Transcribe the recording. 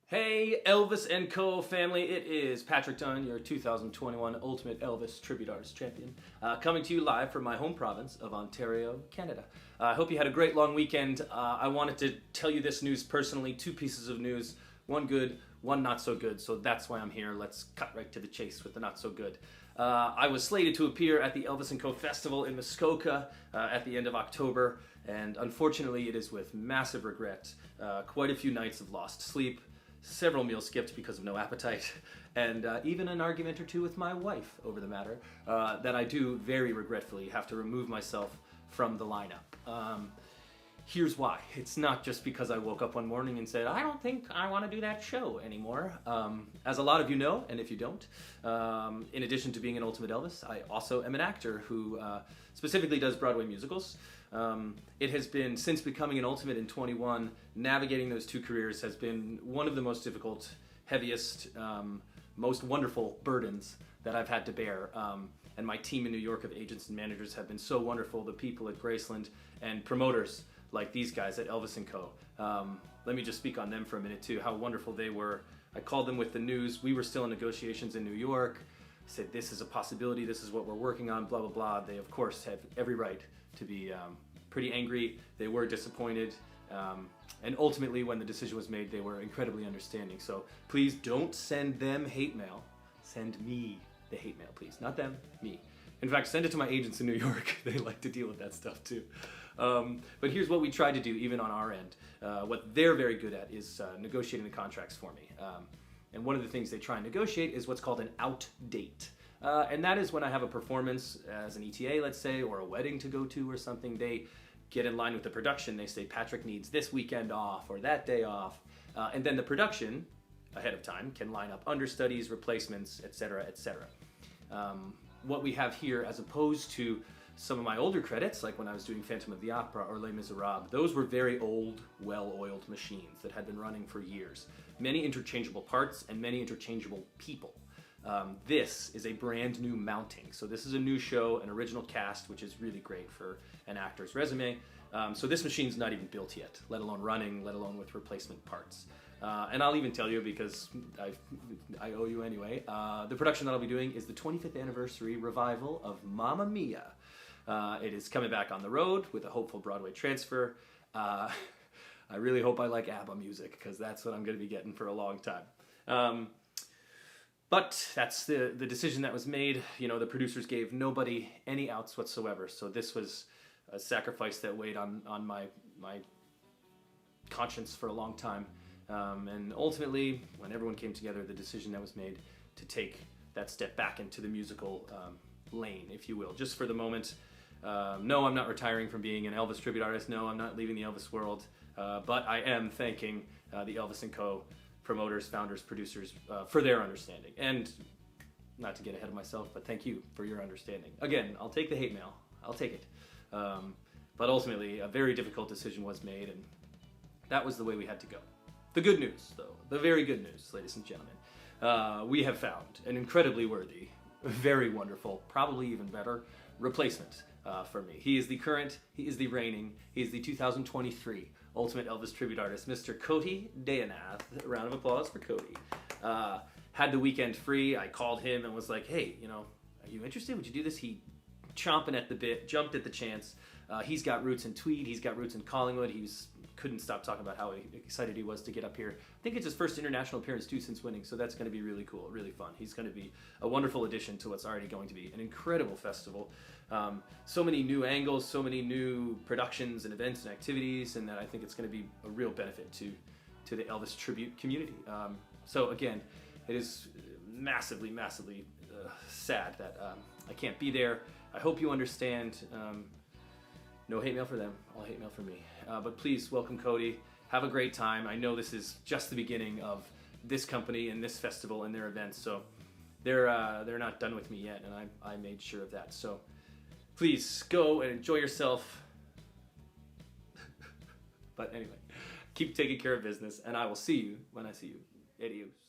Hey Elvis&Co family, it is Patrick Dunn, your 2021 Ultimate Elvis Tribute Artist Champion, coming to you live from my home province of Ontario, Canada. I hope you had a great long weekend. I wanted to tell you this news personally, two pieces of news, one good, one not so good, so that's why I'm here. Let's cut right to the chase with the not so good. I was slated to appear at the Elvis&Co Festival in Muskoka at the end of October, and unfortunately it is with massive regret. Quite a few nights of lost sleep, several meals skipped because of no appetite, and even an argument or two with my wife over the matter, that I do very regretfully have to remove myself from the lineup. Here's why. It's not just because I woke up one morning and said, I don't think I want to do that show anymore. As a lot of you know, and if you don't, in addition to being an Ultimate Elvis, I also am an actor who specifically does Broadway musicals. It has been, since becoming an Ultimate in 21, navigating those two careers has been one of the most difficult, heaviest, most wonderful burdens that I've had to bear. And my team in New York of agents and managers have been so wonderful, the people at Graceland and promoters like these guys at Elvis&Co. Let me just speak on them for a minute too, how wonderful they were. I called them with the news. We were still in negotiations in New York. I said, this is a possibility, this is what we're working on, blah, blah, blah. They, of course, have every right to be pretty angry. They were disappointed. And ultimately, when the decision was made, they were incredibly understanding. So please don't send them hate mail. Send me the hate mail, please. Not them, me. In fact, send it to my agents in New York. They like to deal with that stuff too. But here's what we tried to do, even on our end. What they're very good at is negotiating the contracts for me. And one of the things they try and negotiate is what's called an out date. And that is when I have a performance as an ETA, let's say, or a wedding to go to or something. They get in line with the production. They say, Patrick needs this weekend off or that day off. And then the production, ahead of time, can line up understudies, replacements, etc., etc. What we have here, as opposed to some of my older credits, like when I was doing Phantom of the Opera or Les Miserables, those were very old, well-oiled machines that had been running for years. Many interchangeable parts and many interchangeable people. This is a brand new mounting. So this is a new show, an original cast, which is really great for an actor's resume. So this machine's not even built yet, let alone running, let alone with replacement parts. And I'll even tell you, because I owe you anyway, the production that I'll be doing is the 25th anniversary revival of Mamma Mia. It is coming back on the road with a hopeful Broadway transfer. I really hope I like ABBA music, because that's what I'm going to be getting for a long time. But that's the decision that was made. You know, the producers gave nobody any outs whatsoever, so this was a sacrifice that weighed on my conscience for a long time. And ultimately, when everyone came together, the decision that was made to take that step back into the musical lane, if you will, just for the moment. No, I'm not retiring from being an Elvis tribute artist. No, I'm not leaving the Elvis world. But I am thanking the Elvis&Co promoters, founders, producers for their understanding. And not to get ahead of myself, but thank you for your understanding. Again, I'll take the hate mail. I'll take it. But ultimately, a very difficult decision was made, and that was the way we had to go. The good news, though, the very good news, ladies and gentlemen, we have found an incredibly worthy, very wonderful, probably even better replacement for me. He is the current, he is the reigning, he is the 2023 Ultimate Elvis Tribute Artist, Mr. Cody Dayanath. A round of applause for Cody. Had the weekend free. I called him and was like, hey, you know, are you interested? Would you do this? He chomping at the bit, jumped at the chance. He's got roots in Tweed, he's got roots in Collingwood. Couldn't stop talking about how excited he was to get up here. I think it's his first international appearance too since winning, so that's going to be really cool, really fun. He's going to be a wonderful addition to what's already going to be an incredible festival. So many new angles, so many new productions and events and activities, and that I think it's going to be a real benefit to the Elvis tribute community. So again, it is massively, massively sad that I can't be there. I hope you understand. No hate mail for them, all hate mail for me. But please welcome Cody. Have a great time. I know this is just the beginning of this company and this festival and their events, so they're not done with me yet, and I made sure of that. So please go and enjoy yourself. But anyway, keep taking care of business, and I will see you when I see you. Adios.